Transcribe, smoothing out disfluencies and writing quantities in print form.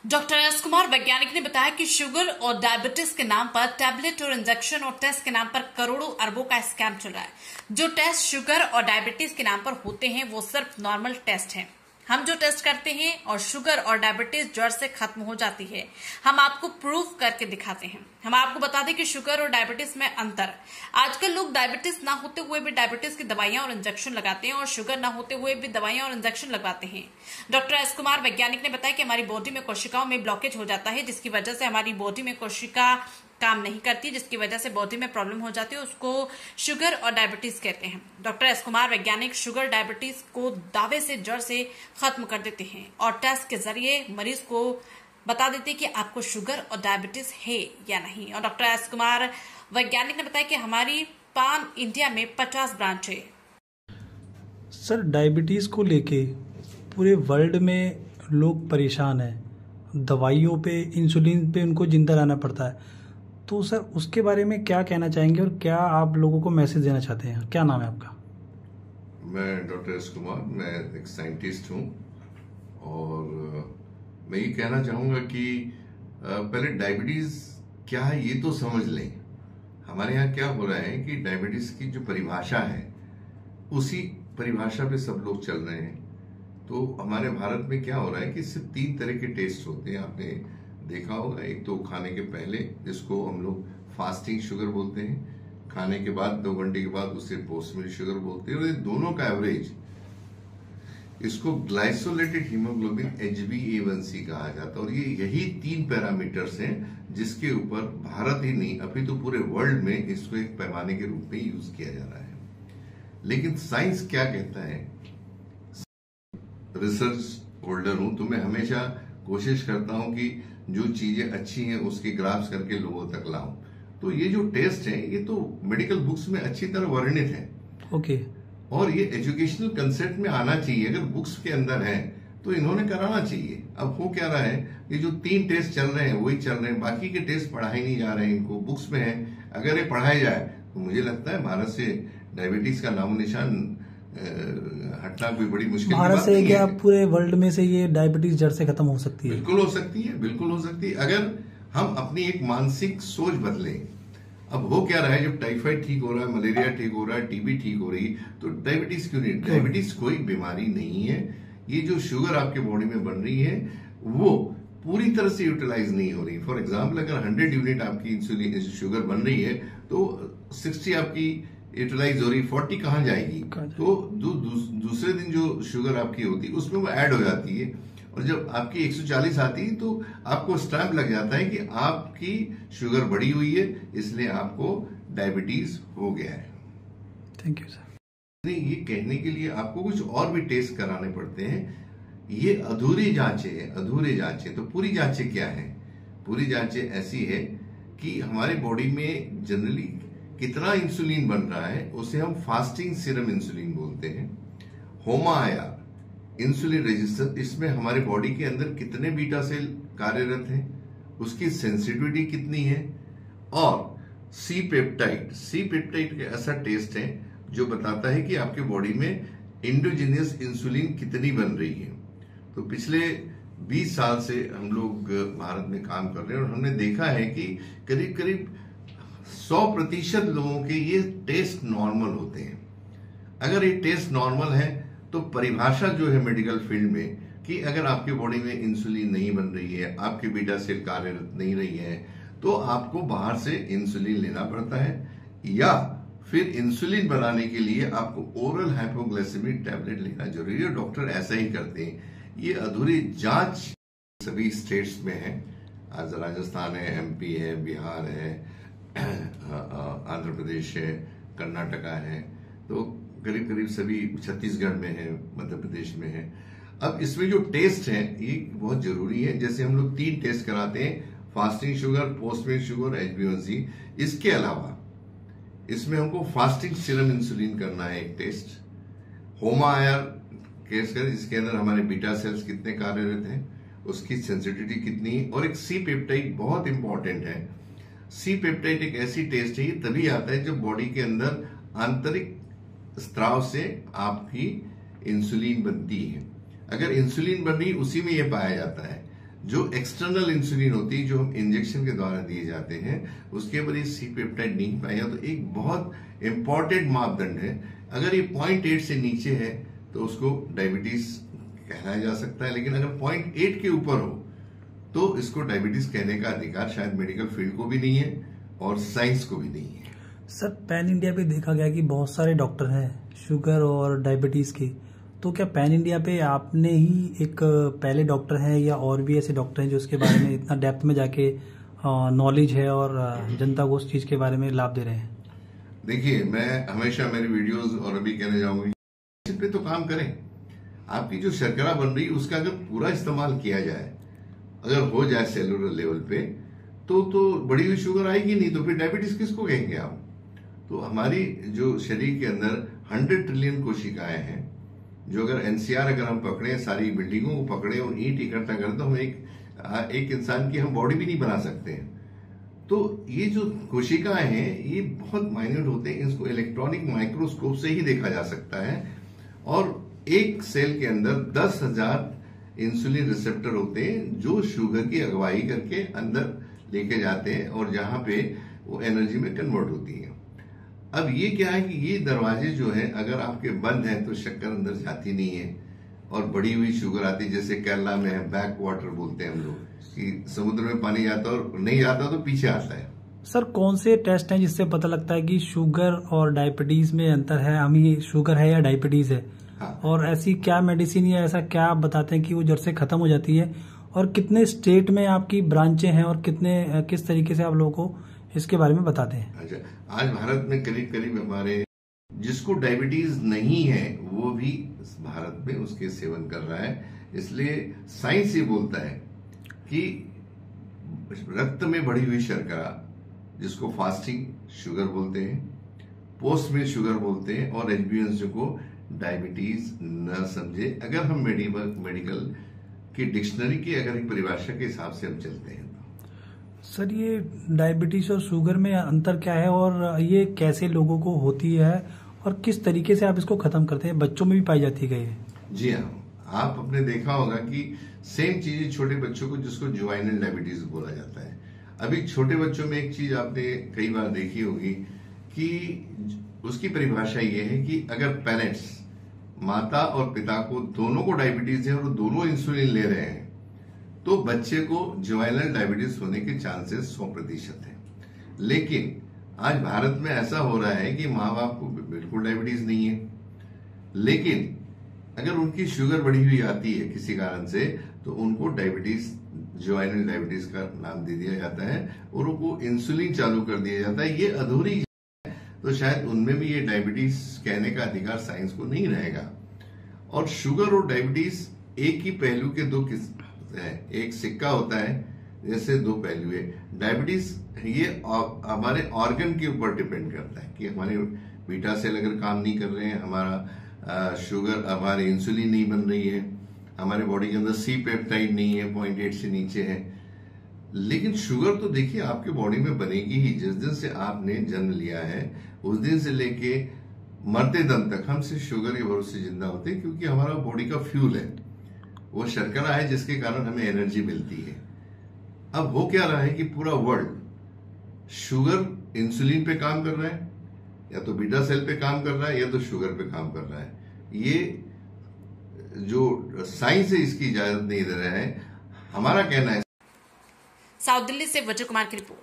Doctor S Kumar वैज्ञानिक ने बताया कि शुगर और डायबिटीज के नाम पर टैबलेट और इंजेक्शन और टेस्ट के नाम पर करोड़ों अरबों का स्कैम चल रहा है। जो टेस्ट शुगर और डायबिटीज के नाम पर होते हैं वो सिर्फ नॉर्मल टेस्ट हैं। हम जो टेस्ट करते हैं और शुगर और डायबिटीज जड़ से खत्म हो जाती है। हम आपको प्रूफ करके दिखाते हैं। हम आपको बता दें कि शुगर और डायबिटीज में अंतर। आजकल लोग डायबिटीज ना होते हुए भी डायबिटीज की दवाइयां और इंजेक्शन लगाते हैं और शुगर ना होते हुए भी दवाइयां और इंजेक्शन लगवाते हैं। डॉक्टर एस कुमार वैज्ञानिक ने बताया कि हमारी बॉडी में कोशिकाओं में ब्लॉकेज हो जाता है, जिसकी वजह से हमारी बॉडी में कोशिका काम नहीं करती, जिसकी वजह से बॉडी में प्रॉब्लम हो जाती है। उसको शुगर और डायबिटीज कहते हैं। डॉक्टर एस कुमार वैज्ञानिक शुगर डायबिटीज को दावे से जड़ से खत्म कर देते हैं और टेस्ट के जरिए मरीज को बता देते हैं कि आपको शुगर और डायबिटीज है या नहीं। और डॉक्टर एस कुमार वैज्ञानिक ने बताया कि हमारी पान इंडिया में 50 ब्रांच है। सर, डायबिटीज को लेके पूरे वर्ल्ड में लोग परेशान हैं। दवाइयों पे, इंसुलिन पे उनको जिंदा रहना पड़ता है। तो सर, उसके बारे में क्या कहना चाहेंगे और क्या आप लोगों को मैसेज देना चाहते हैं? क्या नाम है आपका? मैं डॉक्टर एस कुमार, मैं एक साइंटिस्ट हूँ और मैं ये कहना चाहूँगा कि पहले डायबिटीज़ क्या है ये तो समझ लें। हमारे यहाँ क्या हो रहा है कि डायबिटीज़ की जो परिभाषा है उसी परिभाषा पे सब लोग चल रहे हैं। तो हमारे भारत में क्या हो रहा है कि सिर्फ 3 तरह के टेस्ट होते हैं। आपने देखा होगा, एक तो खाने के पहले, जिसको हम लोग फास्टिंग शुगर बोलते हैं। खाने के बाद 2 घंटे के बाद उसे पोस्ट मील शुगर बोलते हैं। और ये दोनों का एवरेज, इसको ग्लाइसोलेटेड हीमोग्लोबिन HbA1c कहा जाता है। और ये यही 3 पैरामीटर्स हैं जिसके ऊपर भारत ही नहीं अभी तो पूरे वर्ल्ड में इसको एक पैमाने के रूप में यूज किया जा रहा है। लेकिन साइंस क्या कहता है? रिसर्च होल्डर हूं तो मैं हमेशा कोशिश करता हूं कि जो चीजें अच्छी हैं उसके ग्राफ्स करके लोगों तक लाऊं। तो ये जो टेस्ट है ये तो मेडिकल बुक्स में अच्छी तरह वर्णित है। ओके। और ये एजुकेशनल कंसेप्ट में आना चाहिए। अगर बुक्स के अंदर है तो इन्होंने कराना चाहिए। अब हो क्या रहा है, ये जो 3 टेस्ट चल रहे हैं वही चल रहे हैं, बाकी के टेस्ट पढ़ाए नहीं जा रहे हैं। इनको बुक्स में है, अगर ये पढ़ाए जाए तो मुझे लगता है भारत से डायबिटीज का नामो निशान हटना कोई बड़ी मुश्किल भारत से क्या पूरे वर्ल्ड में से ये डायबिटीज जड़ से खत्म हो सकती है? बिल्कुल हो सकती है, बिल्कुल हो सकती है, अगर हम अपनी एक मानसिक सोच बदलें। अब हो क्या रहा है, जब टाइफाइड ठीक हो रहा है, मलेरिया ठीक हो रहा है, टीबी ठीक हो रही, तो डायबिटीज क्यों नहीं? डायबिटीज कोई बीमारी नहीं है। ये जो शुगर आपके बॉडी में बन रही है वो पूरी तरह से यूटिलाइज नहीं हो रही। फॉर एग्जाम्पल, अगर 100 यूनिट आपकी इंसुलिन शुगर बन रही है तो 60 आपकी यूटिलाइज हो रही, 40 कहाँ जाएगी? तो दूसरे दिन जो शुगर आपकी होती है उसमें वो ऐड हो जाती है। और जब आपकी 140 आती है तो आपको स्टैंप लग जाता है कि आपकी शुगर बढ़ी हुई है, इसलिए आपको डायबिटीज हो गया है। Thank you sir. ये कहने के लिए आपको कुछ और भी टेस्ट कराने पड़ते हैं। ये अधूरी जांचें, अधूरे जांचें। तो पूरी जांचें क्या है? पूरी जांचें ऐसी है कि हमारे बॉडी में जनरली कितना इंसुलिन बन रहा है उसे हम फास्टिंग सीरम इंसुलिन बोलते हैं। होमा-IR इंसुलिन रेजिस्टेंस, इसमें हमारे बॉडी के अंदर कितने बीटा सेल कार्यरत हैं, उसकी सेंसिटिविटी कितनी है। और सी पेप्टाइड का ऐसा टेस्ट है जो बताता है कि आपके बॉडी में इंडोजिनियस इंसुलिन कितनी बन रही है। तो पिछले 20 साल से हम लोग भारत में काम कर रहे हैं और हमने देखा है कि करीब करीब 100% लोगों के ये टेस्ट नॉर्मल होते हैं। अगर ये टेस्ट नॉर्मल है तो परिभाषा जो है मेडिकल फील्ड में कि अगर आपके बॉडी में इंसुलिन नहीं बन रही है, आपके बीटा सेल कार्यरत नहीं रही है, तो आपको बाहर से इंसुलिन लेना पड़ता है, या फिर इंसुलिन बनाने के लिए आपको ओरल हाइपोग्लाइसेमिक टैबलेट लेना जरूरी है। डॉक्टर ऐसा ही करते हैं। ये अधूरी जांच सभी स्टेट्स में है। आज राजस्थान है, MP है, बिहार है, आंध्र प्रदेश है, कर्नाटका है, तो करीब करीब सभी, छत्तीसगढ़ में है, मध्य प्रदेश में है। अब इसमें जो टेस्ट है ये बहुत जरूरी है। जैसे हम लोग 3 टेस्ट कराते हैं, फास्टिंग शुगर, पोस्ट मील शुगर, HbA1c। इसके अलावा इसमें हमको फास्टिंग सीरम इंसुलिन करना है एक टेस्ट। होमा-IR केस कर, इसके अंदर हमारे बीटा सेल्स कितने कार्यरत हैं, उसकी सेंसिटिविटी कितनी है। और एक सी पेप्टाइड बहुत इंपॉर्टेंट है। सी पेप्टाइड एक ऐसी टेस्ट है, ये तभी आता है जब बॉडी के अंदर आंतरिक स्त्राव से आपकी इंसुलिन बनती है। अगर इंसुलिन बन रही उसी में ये पाया जाता है। जो एक्सटर्नल इंसुलिन होती है जो हम इंजेक्शन के द्वारा दिए जाते हैं उसके ऊपर ये सी पेप्टाइड नहीं पाया, तो एक बहुत इंपॉर्टेंट मापदंड है। अगर ये 0.8 से नीचे है तो उसको डायबिटीज कहलाया जा सकता है, लेकिन अगर 0.8 के ऊपर हो तो इसको डायबिटीज कहने का अधिकार शायद मेडिकल फील्ड को भी नहीं है और साइंस को भी नहीं है। सर पैन इंडिया पे देखा गया कि बहुत सारे डॉक्टर हैं शुगर और डायबिटीज के, तो क्या पैन इंडिया पे आपने ही एक पहले डॉक्टर हैं या और भी ऐसे डॉक्टर हैं जो इसके बारे में इतना डेप्थ में जाके नॉलेज है और जनता को उस चीज के बारे में लाभ दे रहे हैं? देखिए, मैं हमेशा मेरी वीडियोस और अभी कहने जाऊंगी इस पे तो काम करें। आपकी जो शर्करा बन रही है उसका अगर पूरा इस्तेमाल किया जाए, अगर हो जाए सेलुलर लेवल पे, तो बड़ी हुई शुगर आएगी नहीं, तो फिर डायबिटीज किसको कहेंगे आप? तो हमारी जो शरीर के अंदर 100 ट्रिलियन कोशिकाएं हैं, जो अगर एनसीआर अगर हम पकड़े, सारी बिल्डिंगों को पकड़े और ईंट इकट्ठा करें, तो हम एक इंसान की हम बॉडी भी नहीं बना सकते हैं। तो ये जो कोशिकाएं हैं ये बहुत माइन्यूट होते हैं, इसको इलेक्ट्रॉनिक माइक्रोस्कोप से ही देखा जा सकता है। और एक सेल के अंदर 10,000 इंसुलिन रिसेप्टर होते हैं जो शुगर की अगुवाई करके अंदर लेके जाते हैं और जहां पे वो एनर्जी में कन्वर्ट होती है। अब ये क्या है कि ये दरवाजे जो है अगर आपके बंद हैं तो शक्कर अंदर जाती नहीं है और बड़ी हुई शुगर आती है। जैसे केरला में है बैक वाटर बोलते हैं हम लोग, कि समुद्र में पानी जाता है और नहीं जाता तो पीछे आता है। सर कौन से टेस्ट हैं जिससे पता लगता है कि शुगर और डायबिटीज में अंतर है, हमें शुगर है या डायबिटीज है? हाँ। और ऐसी क्या मेडिसिन या ऐसा क्या आप बताते हैं कि वो जड़ से खत्म हो जाती है? और कितने स्टेट में आपकी ब्रांचें हैं और किस तरीके से आप लोगों को इसके बारे में बताते हैं? अच्छा, आज भारत में करीब करीब हमारे जिसको डायबिटीज नहीं है वो भी भारत में उसके सेवन कर रहा है। इसलिए साइंस ये बोलता है कि रक्त में बढ़ी हुई शर्करा, जिसको फास्टिंग शुगर बोलते हैं, पोस्ट में शुगर बोलते हैं, और एचबीएनसी को डायबिटीज न समझे। अगर हम मेडिकल की डिक्शनरी की अगर एक परिभाषा के हिसाब से हम चलते हैं। सर ये डायबिटीज और शुगर में अंतर क्या है और ये कैसे लोगों को होती है और किस तरीके से आप इसको खत्म करते हैं? बच्चों में भी पाई जाती है ये? जी हाँ, आप आपने देखा होगा कि सेम चीज छोटे बच्चों को, जिसको जुवाइनल डायबिटीज बोला जाता है। अभी छोटे बच्चों में एक चीज आपने कई बार देखी होगी कि उसकी परिभाषा ये है कि अगर पेरेंट्स, माता और पिता को दोनों को डायबिटीज है और दोनों इंसुलिन ले रहे हैं तो बच्चे को जुवाइनल डायबिटीज होने के चांसेस 100% है। लेकिन आज भारत में ऐसा हो रहा है कि माँ बाप को बिल्कुल डायबिटीज नहीं है, लेकिन अगर उनकी शुगर बढ़ी हुई आती है किसी कारण से तो उनको डायबिटीज, जुवाइनल डायबिटीज का नाम दे दिया जाता है और उनको इंसुलिन चालू कर दिया जाता है। ये अधूरी है, तो शायद उनमें भी ये डायबिटीज कहने का अधिकार साइंस को नहीं रहेगा। और शुगर और डायबिटीज एक ही पहलू के दो है, एक सिक्का होता है, जैसे दो पहलू है। डायबिटीज ये हमारे ऑर्गन के ऊपर डिपेंड करता है कि हमारे बीटा सेल अगर काम नहीं कर रहे हैं, हमारा शुगर, हमारे इंसुलिन नहीं बन रही है, हमारे बॉडी के अंदर सी पेप्टाइड नहीं है, 0.8 से नीचे है। लेकिन शुगर तो देखिए आपके बॉडी में बनेगी ही। जिस दिन से आपने जन्म लिया है उस दिन से लेके मरते दम तक हम सिर्फ शुगर के भरोसे जिंदा होते हैं, क्योंकि हमारा बॉडी का फ्यूल है, वो शर्करा है जिसके कारण हमें एनर्जी मिलती है। अब वो क्या रहा है कि पूरा वर्ल्ड शुगर इंसुलिन पे काम कर रहा है, या तो बीटा सेल पे काम कर रहा है, या तो शुगर पे काम कर रहा है। ये जो साइंस है इसकी इजाजत नहीं दे रहा है। हमारा कहना है। साउथ दिल्ली से वजय कुमार की रिपोर्ट।